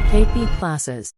KP classes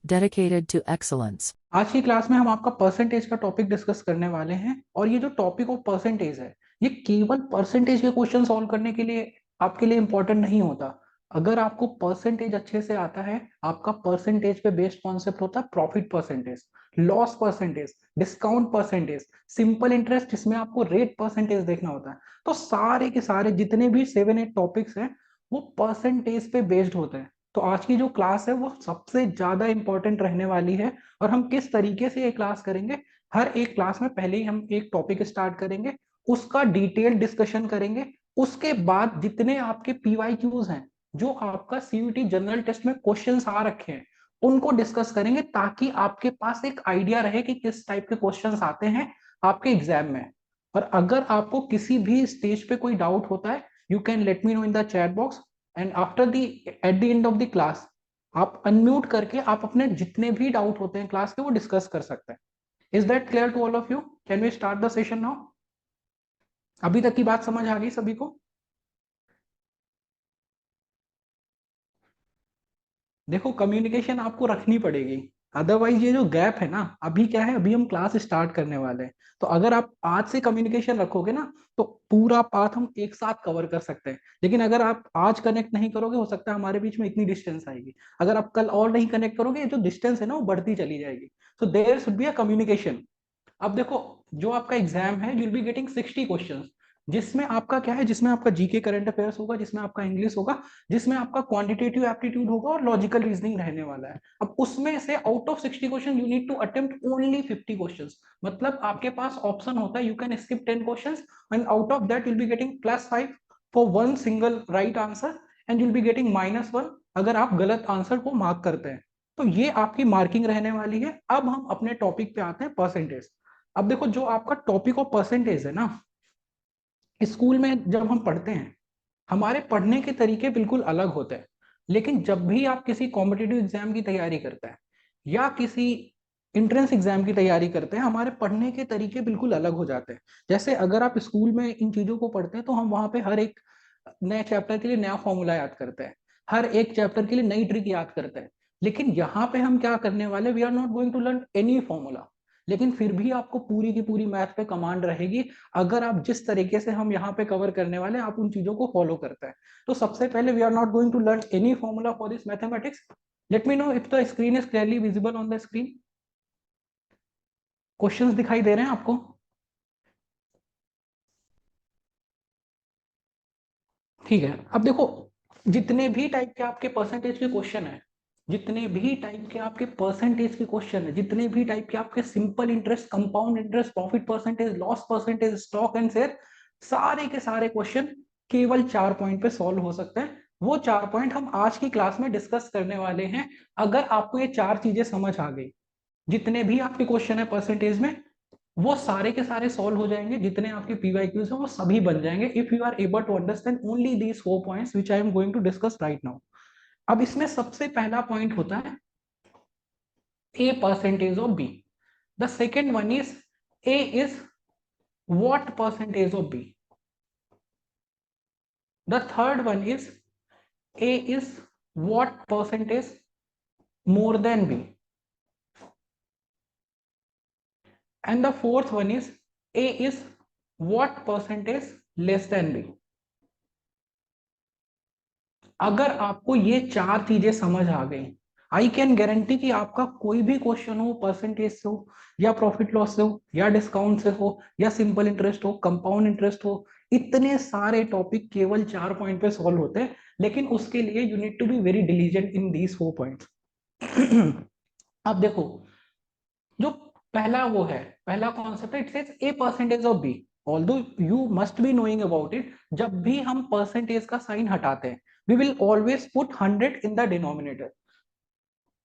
dedicated to excellence. आज की class में हम आपका परसेंटेज का टॉपिक डिस्कस करने वाले हैं। और ये जो टॉपिक ऑफ परसेंटेज है, ये केवल परसेंटेज के क्वेश्चन सॉल्व करने के लिए आपके लिए इंपॉर्टेंट नहीं होता। अगर आपको परसेंटेज अच्छे से आता है, आपका परसेंटेज पे बेस्ड कॉन्सेप्ट होता है profit percentage, loss percentage, discount percentage, simple interest, जिसमें आपको रेट परसेंटेज देखना होता है। तो सारे के सारे जितने भी 7-8 टॉपिक्स हैं, वो परसेंटेज पे बेस्ड होते हैं। तो आज की जो क्लास है वो सबसे ज्यादा इंपॉर्टेंट रहने वाली है। और हम किस तरीके से ये क्लास करेंगे, हर एक क्लास में पहले ही हम एक टॉपिक स्टार्ट करेंगे, उसका डिटेल डिस्कशन करेंगे। उसके बाद जितने आपके पीवाईक्यूज हैं, जो आपका सीयूटी जनरल टेस्ट में क्वेश्चंस आ रखे हैं, उनको डिस्कस करेंगे, ताकि आपके पास एक आइडिया रहे कि किस टाइप के क्वेश्चंस आते हैं आपके एग्जाम में। और अगर आपको किसी भी स्टेज पे कोई डाउट होता है, you can let me no in the chat box. And after the eight the end of the class, आप अनम्यूट करके आप अपने जितने भी डाउट होते हैं क्लास के, वो डिस्कस कर सकते हैं। Is that clear to all of you? Can we start the session now? अभी तक की बात समझ आ गई सभी को? देखो, कम्युनिकेशन आपको रखनी पड़ेगी, अदरवाइज ये जो गैप है ना, अभी क्या है, अभी हम क्लास स्टार्ट करने वाले हैं। तो अगर आप आज से कम्युनिकेशन रखोगे ना, तो पूरा पाथ हम एक साथ कवर कर सकते हैं। लेकिन अगर आप आज कनेक्ट नहीं करोगे, हो सकता है हमारे बीच में इतनी डिस्टेंस आएगी। अगर आप कल और नहीं कनेक्ट करोगे, ये जो डिस्टेंस है ना, वो बढ़ती चली जाएगी। So there should be a communication. अब देखो, जो आपका एग्जाम है, you will be getting 60 questions, जिसमें आपका क्या है, जिसमें आपका जीके करंट अफेयर्स होगा, जिसमें आपका इंग्लिश होगा, जिसमें आपका क्वांटिटेटिव एप्टीट्यूड होगा और लॉजिकल रीजनिंग रहने वाला है। अब उसमें से out of 60 question you need to attempt only 50 questions. मतलब आपके पास ऑप्शन होता है, you can skip 10 questions, and out of that you'll be getting +5 for one single right answer, and you'll be getting -1 अगर आप गलत आंसर को mark करते हैं। तो ये आपकी मार्किंग रहने वाली है। अब हम अपने टॉपिक पे आते हैं, परसेंटेज। अब देखो, जो आपका टॉपिक ऑफ परसेंटेज है ना, स्कूल में जब हम पढ़ते हैं, हमारे पढ़ने के तरीके बिल्कुल अलग होते हैं। लेकिन जब भी आप किसी कॉम्पिटिटिव एग्जाम की तैयारी करते हैं, या किसी इंट्रेंस एग्जाम की तैयारी करते हैं, हमारे पढ़ने के तरीके बिल्कुल अलग हो जाते हैं। जैसे अगर आप स्कूल में इन चीजों को पढ़ते हैं, तो हम वहां पे हर एक नए चैप्टर के लिए नया फॉर्मूला याद करते हैं, हर एक चैप्टर के लिए नई ट्रिक याद करते हैं। लेकिन यहाँ पे हम क्या करने वाले, we are not going to learn any formula. लेकिन फिर भी आपको पूरी की पूरी मैथ पे कमांड रहेगी, अगर आप जिस तरीके से हम यहाँ पे कवर करने वाले हैं, आप उन चीजों को फॉलो करते हैं। तो सबसे पहले, we are not going to learn any formula for this mathematics. Let me know if the screen is clearly visible on the screen. Questions दिखाई दे रहे हैं आपको? ठीक है। अब देखो, जितने भी टाइप के आपके परसेंटेज के क्वेश्चन है, जितने भी टाइप के आपके परसेंटेज के क्वेश्चन है, जितने भी टाइप के आपके simple interest, compound interest, profit percentage, loss percentage, stock and share, सारे के सारे क्वेश्चन केवल 4 पॉइंट पे सॉल्व हो सकते हैं। वो 4 पॉइंट हम आज की क्लास में डिस्कस करने वाले हैं। अगर आपको ये 4 चीजें समझ आ गई, जितने भी आपके क्वेश्चन है परसेंटेज में, वो सारे के सारे सॉल्व हो जाएंगे। जितने आपके पीवाईक्यूज हैं, वो सभी बन जाएंगे, if you are able to understand only these 4 points which I am going to discuss right now. अब इसमें सबसे पहला पॉइंट होता है A percentage of B. The second one is A is what percentage of B. The third one is A is what percentage more than B. And the fourth one is A is what percentage less than B. अगर आपको ये 4 चीजें समझ आ गई, I can guarantee कि आपका कोई भी क्वेश्चन हो, परसेंटेज से हो, या प्रॉफिट लॉस से हो, या डिस्काउंट से हो, या सिंपल इंटरेस्ट हो, कंपाउंड इंटरेस्ट हो, इतने सारे टॉपिक केवल 4 पॉइंट पे सॉल्व होते हैं। लेकिन उसके लिए you need to be very diligent in these 4 points. अब देखो, जो पहला वो है, पहला कॉन्सेप्ट है, it says A percentage of B. Although you must be knowing about it, जब भी हम परसेंटेज का साइन हटाते हैं, we will always put 100 in the denominator.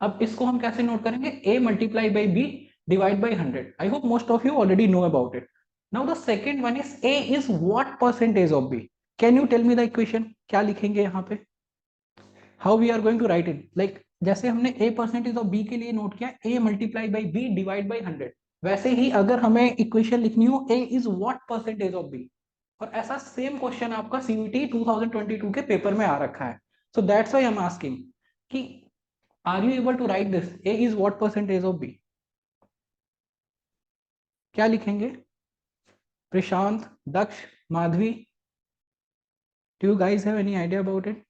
अब इसको हम कैसे नोट करेंगे, a multiply by B divide by 100। I hope most of you already know about it. Now the second one is a is what percentage of b। Can you tell me the equation? क्या लिखेंगे यहाँ पे, how we are going to write it? Like जैसे हमने a percentage of b के लिए note किया a multiply by b divide by 100, वैसे ही अगर हमें इक्वेशन लिखनी हो, a is what percentage of b। और ऐसा सेम क्वेश्चन आपका सीयूटी 2022 के पेपर में आ रखा है। So that's why I am asking कि are you able to write this? A is what percentage of B? क्या लिखेंगे? Prashant, Daksh, Madhavi, do you guys have any idea about it?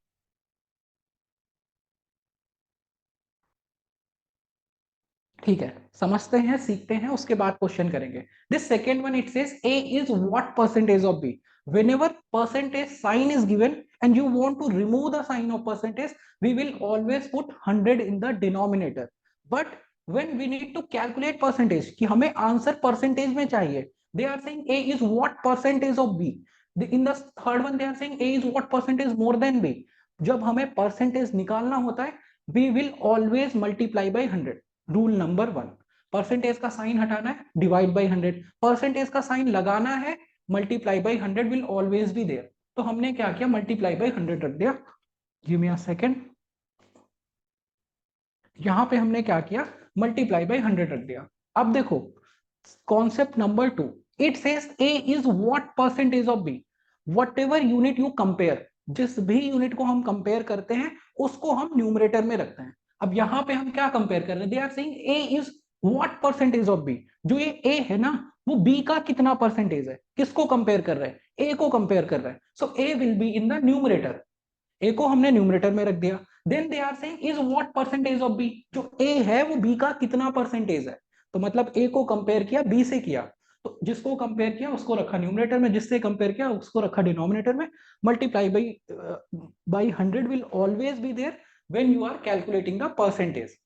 ठीक है, समझते हैं, सीखते हैं, उसके बाद क्वेश्चन करेंगे। This second one, it says A is what percentage of B? whenever percentage sign is given and you want to remove the sign of percentage, we will always put 100 in the denominator. But when we need to calculate percentage कि हमें answer percentage में चाहिए, they are saying a is what percentage of b. In the third one they are saying a is what percentage more than b. जब हमें percentage निकालना होता है, we will always multiply by 100. Rule number one, percentage का sign हटाना है, divide by 100, percentage का sign लगाना है, multiply by 100 will always be there. तो हमने क्या किया, मल्टीप्लाई बाई 100 रख दिया। गिव मी अ सेकंड, यहां पे हमने क्या किया, मल्टीप्लाई बाई 100 रख दिया। अब देखो concept number 2, it says A is what percentage of B? Whatever unit you compare, जिस भी यूनिट को हम कंपेयर करते हैं उसको हम न्यूमरेटर में रखते हैं। अब यहां पे हम क्या कंपेयर कर रहे हैं, they are saying A is what percentage of B? जो ये ए है ना, वो बी का कितना परसेंटेज है? किसको कंपेयर कर रहे हैं? ए को कंपेयर कर रहे हैं। So A will be in the numerator, A को हमने न्यूमरेटर में रख दिया। Then they are saying is what percentage of B? जो ए है वो बी का कितना परसेंटेज है? तो मतलब ए को कंपेयर किया, बी से किया, तो जिसको कंपेयर किया उसको रखा न्यूमरेटर में, जिससे कंपेयर किया उसको रखा डिनोमिनेटर में। Multiply by 100 will always be there when you are calculating the percentage.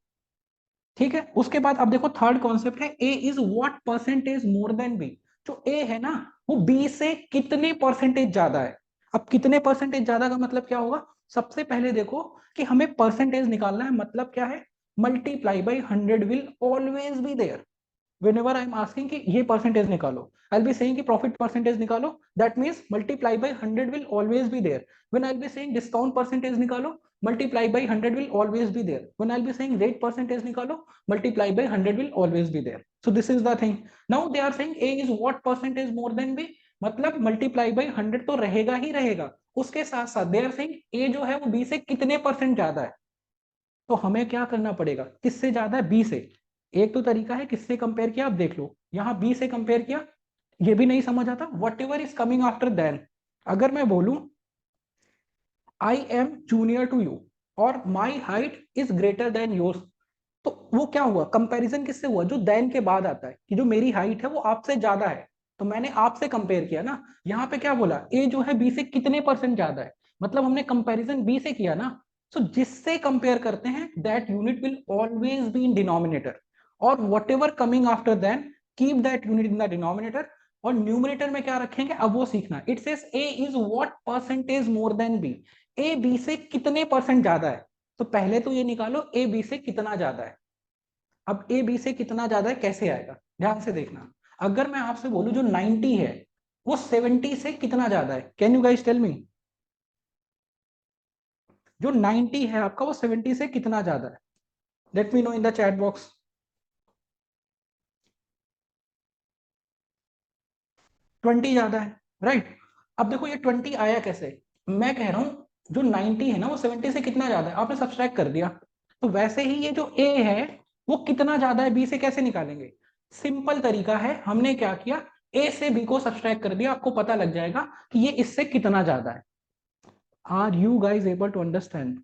ठीक है, उसके बाद अब देखो थर्ड कॉन्सेप्ट है A is what percentage more than B? जो ए है ना, वो बी से कितने परसेंटेज ज्यादा है? अब कितने परसेंटेज ज्यादा का मतलब क्या होगा? सबसे पहले देखो कि हमें परसेंटेज निकालना है, मतलब क्या है, multiply by 100 will always be there. whenever I am asking कि ये परसेंटेज निकालो, I'll be saying कि प्रॉफिट परसेंटेज निकालो, that means multiply by 100 will always be there. When I'll be saying discount percentage निकालो, multiply by 100 will always be there. When I'll be saying rate percentage निकालो, multiply by 100 will always be there. So this is the thing. Now they are saying A is what percentage more than B? मतलब multiply by 100 तो रहेगा ही रहेगा, उसके साथ साथ they are saying A जो है वो B से कितने परसेंट ज्यादा है? तो हमें क्या करना पड़ेगा, किससे ज्यादा है? बी से। एक तो तरीका है किससे कंपेयर किया, आप देख लो, यहां बी से कंपेयर किया, ये भी नहीं समझ आता, what ever is coming after than. अगर मैं बोलूं I am junior to you और my height is greater than yours, तो वो क्या हुआ, कंपैरिजन किससे हुआ, जो देन के बाद आता है कि जो मेरी हाइट है वो आपसे ज्यादा है, तो मैंने आपसे कंपेयर किया ना। यहाँ पे क्या बोला, ए जो है बी से कितने परसेंट ज्यादा है, मतलब हमने कंपैरिजन बी से किया ना। सो जिससे कंपेयर करते हैं that unit will always be in denominator, और what ever coming after than keep that unit in the denominator. और न्यूमरेटर में क्या रखेंगे, अब वो सीखना। It says A is what percentage more than B? A B से कितने परसेंट ज्यादा है? तो पहले तो ये निकालो ए बी से कितना ज्यादा है। अब ए बी से कितना ज्यादा है कैसे आएगा, ध्यान से देखना। अगर मैं आपसे बोलूं जो 90 है वो 70 से कितना ज्यादा है, can you guys tell me? जो 90 है आपका वो 70 से कितना ज्यादा है? Late me no in the chat box. 20 ज्यादा है, राइट? अब देखो ये 20 आया कैसे, मैं कह रहा हूं जो 90 है ना वो 70 से कितना ज्यादा है, आपने सब्सट्रैक्ट कर दिया। तो वैसे ही ये जो ए है वो कितना ज्यादा है बी से, कैसे निकालेंगे? सिंपल तरीका है, हमने क्या किया, ए से बी को सब्सट्रैक्ट कर दिया, आपको पता लग जाएगा कि ये इससे कितना ज्यादा है। Are you guys able to understand?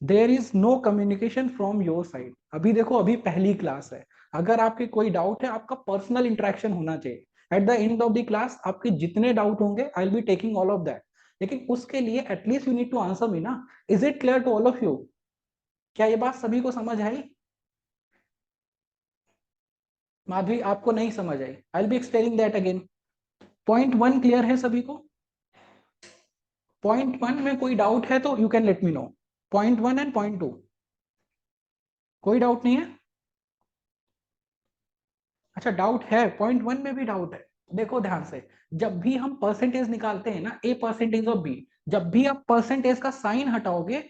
There is no communication from your side. अभी देखो अभी पहली क्लास है, अगर आपके कोई डाउट है आपका पर्सनल इंटरेक्शन होना चाहिए। At the end of the class आपके जितने डाउट होंगे I will be taking all of that, लेकिन उसके लिए at least you need to answer me ना। Is it clear to all of you? क्या ये बात सभी को समझ आई? माधवी आपको नहीं समझ आई, I will be explaining that again. Point one clear है सभी को? पॉइंट वन में कोई डाउट है तो you can let me no. Point one and point two, कोई डाउट नहीं है? अच्छा डाउट है, पॉइंट वन में भी डाउट है। देखो ध्यान से, जब भी हम परसेंटेज निकालते हैं ना, ए परसेंटेज ऑफ बी, जब भी आप परसेंटेज का साइन हटाओगे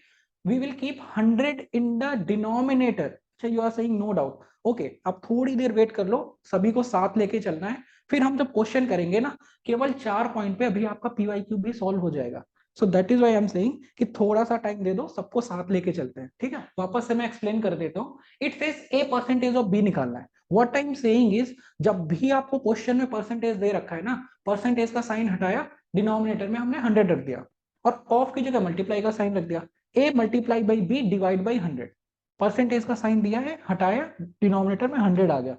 we will keep 100 in the denominator. अच्छा you are saying no doubt, okay. अब थोड़ी देर वेट कर लो, सभी को साथ लेके चलना है, फिर हम जब क्वेश्चन करेंगे ना केवल 4 पॉइंट पे अभी आपका पीवाईक्यू भी सॉल्व हो जाएगा। So that is why I am saying कि थोड़ा सा टाइम दे दो, सबको साथ लेके चलते हैं, ठीक है। वापस से मैं एक्सप्लेन कर देता हूँ। It says A percentage of B निकालना है। What I am saying is, जब भी आपको क्वेश्चन में परसेंटेज दे रखा है ना, परसेंटेज का साइन हटाया, डिनोमिनेटर में हमने 100 रख दिया और ऑफ की जगह मल्टीप्लाई का साइन रख दिया, A multiply by B divide by 100। Percentage का साइन दिया है, हटाया, डिनोमिनेटर में 100 आ गया।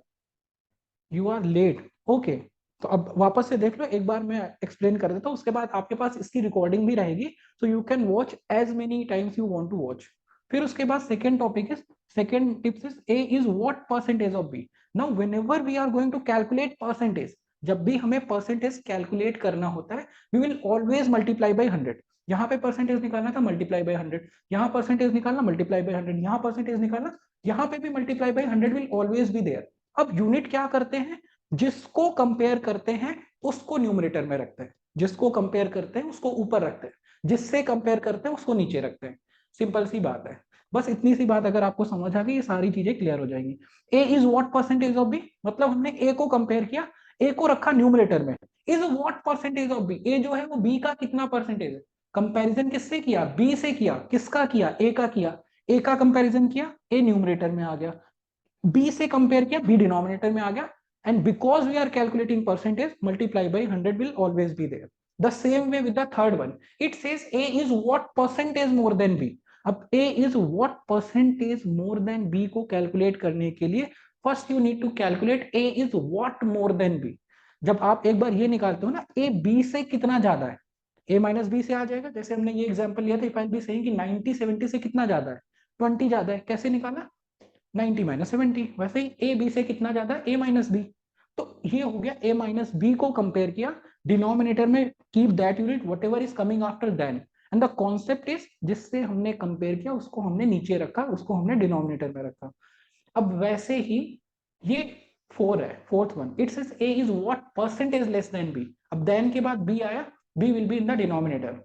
You are late, okay. तो अब वापस से देख लो, एक बार मैं एक्सप्लेन कर देता हूँ, उसके बाद आपके पास इसकी रिकॉर्डिंग भी रहेगी, so you can watch as many times you want to watch. फिर उसके बाद second topic is, second tips is, A is what percentage of B. Now whenever we are going to calculate percentage, जब भी हमें percentage calculate करना होता है, we will always multiply by 100। यहाँ पे परसेंटेज निकालना था, मल्टीप्लाई बाई 100, यहाँ परसेंटेज निकालना, मल्टीप्लाई बाई 100, यहाँ परसेंटेज निकालना, यहाँ पे भी multiply by 100 will always be there. अब यूनिट क्या करते हैं, जिसको कंपेयर करते हैं उसको न्यूमरेटर में रखते हैं, जिसको कंपेयर करते हैं उसको ऊपर रखते हैं, जिससे कंपेयर करते हैं उसको नीचे रखते हैं। सिंपल सी बात है। बस इतनी सी बात अगर आपको समझ आ गई, ये सारी चीजें क्लियर हो जाएंगी। A is what percentage of B, मतलब हमने ए को कंपेयर किया, ए को रखा न्यूमरेटर में। Is what percentage of B, A जो है वो बी का कितना परसेंटेज है। कंपैरिजन किससे किया, बी से किया, किसका किया, ए का किया, ए का कंपैरिजन किया, ए न्यूमरेटर में आ गया, बी से कंपेयर किया, बी डिनोमिनेटर में आ गया, and because we are calculating percentage, multiply by 100 will always be there. The same way with the third one, it says a is what percentage more than b. अब a is what percentage more than b को calculate करने के लिए first you need to calculate a is what more than b। जब आप एक बार ये निकालते हो ना, a b से कितना ज्यादा है, a माइनस बी से आ जाएगा। जैसे हमने ये एग्जांपल लिया था, इफ आई बी सेइंग कि 90 70 से कितना ज्यादा है, 20 ज्यादा है, कैसे निकाला, 90 माइनस 70। वैसे ही ए बी से कितना ज्यादा है, ए माइनस बी। तो ये हो गया, ए माइनस बी को कंपेयर किया, डिनोमिनेटर में keep that unit what ever is coming after then, and the concept is, जिससे हमने कंपेयर किया उसको हमने नीचे रखा, उसको हमने डिनोमिनेटर में रखा। अब वैसे ही ये 4 है, fourth one, it says A is what percentage less than B. अब देन के बाद बी आया, B will be in the denominator,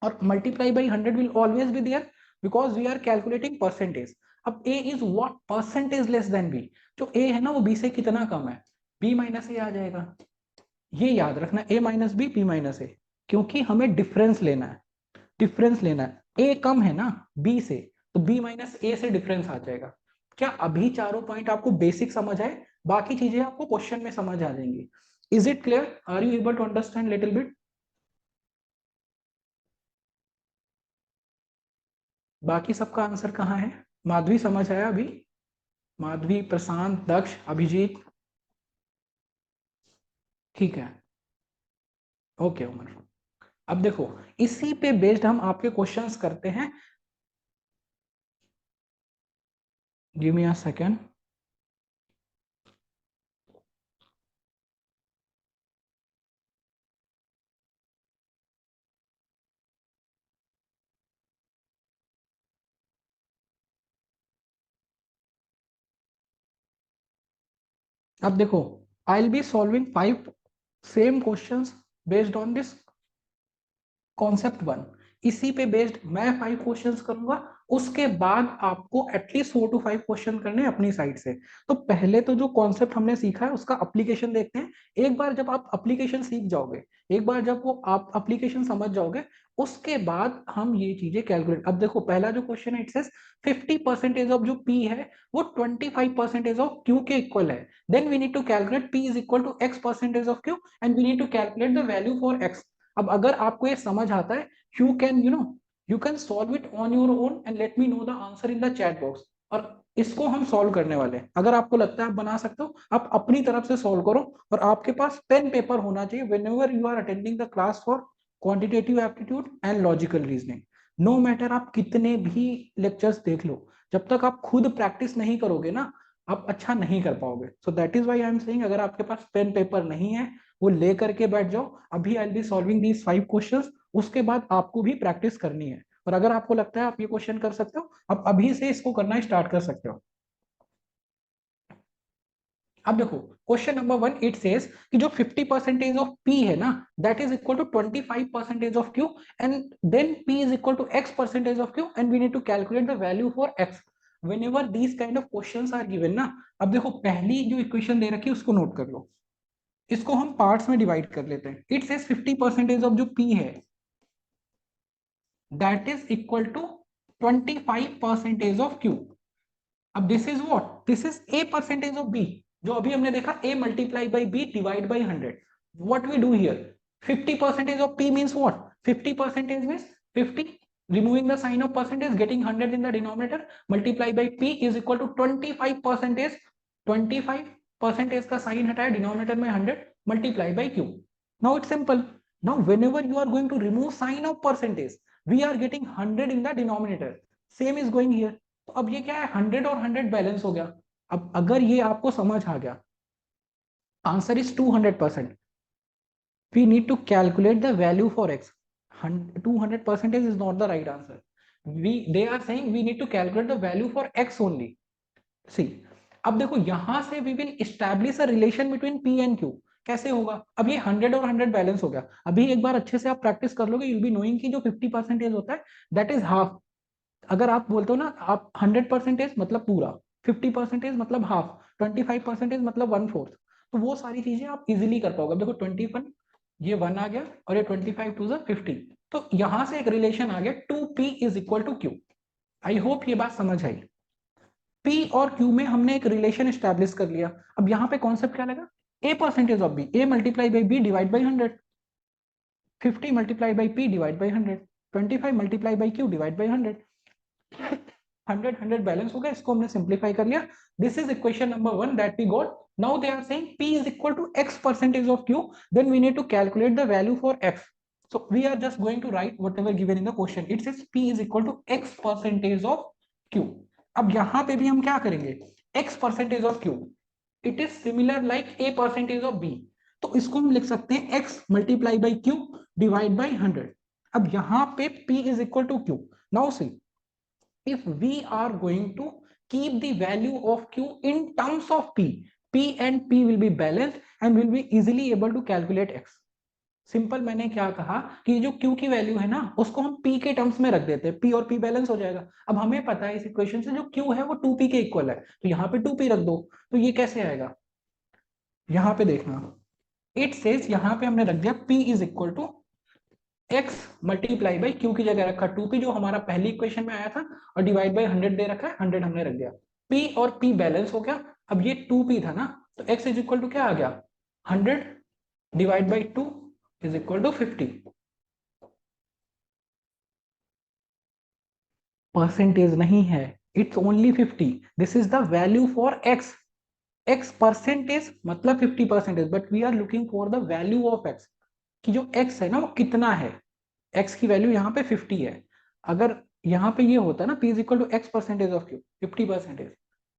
और multiply by 100 will always be there because we are calculating percentage. अब a is what percentage less than b, जो a है ना वो b से कितना कम है, b माइनस ए आ जाएगा। ये याद रखना, a minus B, b minus A, क्योंकि हमें डिफरेंस लेना है, डिफरेंस लेना है। a कम है ना b से, तो b माइनस ए से डिफरेंस आ जाएगा। क्या अभी चारों पॉइंट आपको बेसिक समझ आए, बाकी चीजें आपको क्वेश्चन में समझ आ जाएंगी। Is it clear, are you able to understand little bit. बाकी सबका आंसर कहाँ है, माधवी समझ आया अभी, माधवी, प्रशांत, दक्ष, अभिजीत, ठीक है, ओके उमर। अब देखो, इसी पे बेस्ड हम आपके क्वेश्चंस करते हैं। Give me a second. अब देखो, आई will be solving 5 same questions based on this concept 1। इसी पे बेस्ड मैं 5 क्वेश्चंस करूंगा, उसके बाद आपको एटलीस्ट 4 to 5 क्वेश्चन करने अपनी साइड से। तो पहले तो जो कॉन्सेप्ट हमने सीखा है उसका एप्लीकेशन देखते हैं। एक बार जब आप एप्लीकेशन सीख जाओगे, एक बार जब वो आप एप्लीकेशन समझ जाओगे, उसके बाद हम ये चीजें कैलकुलेट। अब देखो, पहला जो क्वेश्चन है, इट सेज 50% ऑफ जो पी है वो 25% ऑफ क्यू के इक्वल है। Then we need to calculate P is equal to X percentage of Q, and we need to calculate the value for X. अब अगर आपको ये समझ आता है, you can you can solve it on your own and let me know the answer in the chat box. और इसको हम सॉल्व करने वाले हैं। अगर आपको लगता है आप बना सकते हो, आप अपनी तरफ से सॉल्व करो, और आपके पास पेन पेपर होना चाहिए whenever you are attending the class for quantitative aptitude and logical reasoning. No matter आप कितने भी लेक्चर्स देख लो, जब तक आप खुद प्रैक्टिस नहीं करोगे ना, आप अच्छा नहीं कर पाओगे। So that is why I am saying, अगर आपके पास पेन पेपर नहीं है, वो ले करके बैठ जाओ। अभी आई will be solving these 5 questions, उसके बाद आपको भी प्रैक्टिस करनी है। और अगर आपको लगता है आप ये क्वेश्चन कर सकते हो, आप अभी से इसको करना स्टार्ट कर सकते हो। अब देखो, क्वेश्चन नंबर 1 इट सेज कि जो 50% ऑफ P है ना, that is equal to 25% of Q, and then P is equal to X percentage of Q, and we need to calculate the value for X whenever these kind of questions are given ना। अब देखो, पहली जो equation दे रखी है उसको note कर लो, इसको हम पार्ट्स में डिवाइड कर लेते हैं। इट सेज 50% ऑफ जो P है, that is equal to 25% of Q। अब this is what, this is A percentage of B, जो अभी हमने देखा A multiply by B divide by 100। What we do here, 50% of P means what, 50% means 50, removing the sign of percentage, getting 100 in the denominator, multiply by P is equal to 25%, 25% का sign हटाया, denominator में 100, multiply by Q। now it's simple, now whenever you are going to remove sign of percentage, we are getting 100 in the denominator, same is going here। तो अब ये क्या है, 100 और 100 balance हो गया। अब अगर ये आपको समझ आ गया, answer is 200%, we need to calculate the value for x। 200% is not the right answer, they are saying we need to calculate the value for x only। see, अब देखो यहां से we will establish a relation between p and q। कैसे होगा, अब ये 100 और 100 balance हो गया, अभी एक बार अच्छे से आप प्रैक्टिस कर लोगे, you'll be knowing कि जो 50% होता है that is half। अगर आप बोलते हो ना, आप 100% मतलब पूरा, 50% मतलब हाफ, 25% मतलब 1/4, तो वो सारी चीजें आप इजीली कर पाओगे। देखो 21, ये 1 आ गया, और ये 25 टू 50, तो यहां से एक रिलेशन आ गया 2p is equal to q। I hope ये बात समझ आई। p और q में हमने एक रिलेशन स्टैब्लिश कर लिया। अब यहाँ पे कॉन्सेप्ट क्या लगा, a percentage of b, a multiply by b divide by 100, 50 multiply by p divide by 100, 25 multiply by q divide by 100, 100 balance हो गया, इसको हमने सिंप्लीफाई कर लिया। This is equation number 1 that we got. Now they are saying p is equal to x percentage of q, then we need to calculate the value for x। so we are just going to write whatever given in the question, it says p is equal to x percentage of q। अब यहां पे भी हम क्या करेंगे, x percentage of q, it is similar like a percentage of b, तो इसको हम लिख सकते हैं x multiply by q divide by 100। अब यहां पे p is equal to q। Now see, if we are going to keep the value of q in terms of p and p will be balanced and will be easily able to calculate x। Simple, मैंने क्या कहा कि जो q की value है ना, उसको हम p के टर्म्स में रख देते हैं, p और p बैलेंस हो जाएगा। अब हमें पता है इस इक्वेशन से जो q है वो 2p के इक्वल है, तो यहाँ पे 2p रख दो, तो ये कैसे आएगा, यहाँ पे देखना, इट सेज यहाँ पे हमने रख दिया p is equal to x multiply by q की जगह रखा 2p जो हमारा पहली इक्वेशन में आया था, और डिवाइड बाई 100 दे रखा है, 100 हमने रख दिया, p और p बैलेंस हो गया। अब ये 2p था ना, तो x इज इक्वल टू क्या आ गया, 100 divide by 2 is equal to 50। Percentage नहीं है, it's only 50, this is the value for x। x percentage मतलब 50%, but we are looking for the value of x, कि जो x है ना वो कितना है, x की वैल्यू यहाँ पे 50 है। अगर यहाँ पे ये होता है ना p is equal to x percentage of q, 50%,